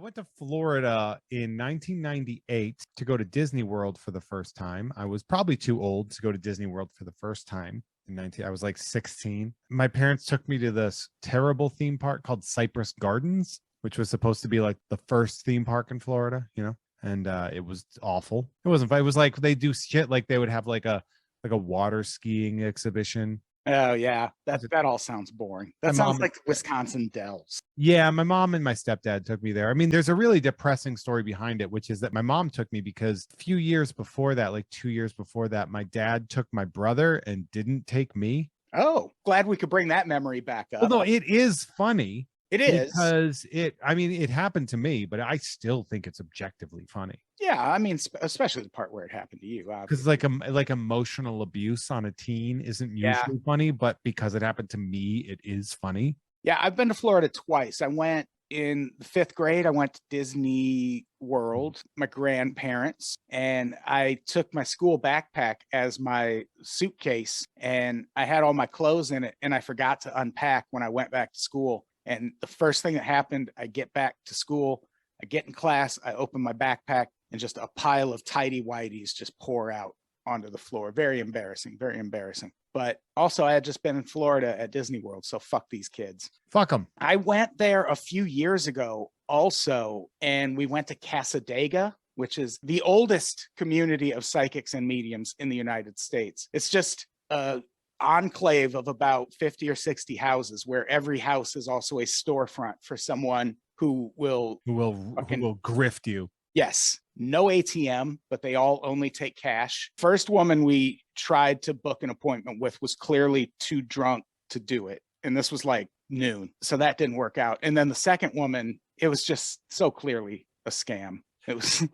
went to Florida in 1998 to go to Disney World for the first time. I was probably too old to go to Disney World for the first time. I was like 16. My parents took me to this terrible theme park called Cypress Gardens, which was supposed to be like the first theme park in Florida, and it was awful. It wasn't. It was like they do shit like they would have like a water skiing exhibition. Oh yeah, that all sounds boring. My That sounds mom, like the Wisconsin Dells. yeah, my mom and my stepdad took me there. I mean, there's a really depressing story behind it, which is that my mom took me because a few years before that, like 2 years before that, my dad took my brother and didn't take me. Oh, glad we could bring that memory back up. Although it is funny It is. because I mean, it happened to me, but I still think it's objectively funny. Yeah, I mean, especially the part where it happened to you. Because Obviously. like emotional abuse on a teen isn't Yeah, usually funny, but because it happened to me, it is funny. yeah. I've been to Florida twice. I went in the fifth grade. I went to Disney World, my grandparents, and I took my school backpack as my suitcase, and I had all my clothes in it, and I forgot to unpack when I went back to school. And the first thing that happened, I get back to school, I get in class, I open my backpack, and just a pile of tidy whities just pour out onto the floor. Very embarrassing, very embarrassing. But also, I had just been in Florida at Disney World, so fuck these kids. Fuck them. I went there a few years ago also, and we went to Casadega, which is the oldest community of psychics and mediums in the United States. It's just a enclave of about 50 or 60 houses where every house is also a storefront for someone who will Who will grift you. Yes, no ATM, but they all only take cash. First woman we tried to book an appointment with was clearly too drunk to do it. And this was like noon. So that didn't work out. And then the second woman, it was just so clearly a scam. It was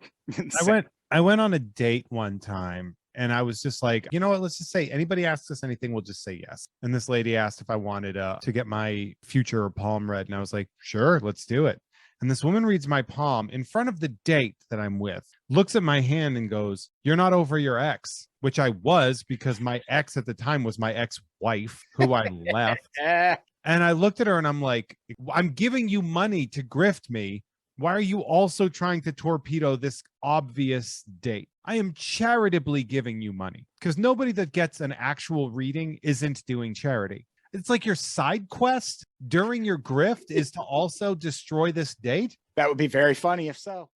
I went on a date one time and I was just like, you know what? Let's just say anybody asks us anything, we'll just say yes. And this lady asked if I wanted to get my future palm read. And I was like, sure, let's do it. And this woman reads my palm in front of the date that I'm with, looks at my hand and goes, "You're not over your ex," which I was because my ex at the time was my ex-wife who I left. And I looked at her and I'm like, I'm giving you money to grift me. Why are you also trying to torpedo this obvious date? I am charitably giving you money because nobody that gets an actual reading isn't doing charity. It's like your side quest during your grift is to also destroy this date. That would be very funny if so.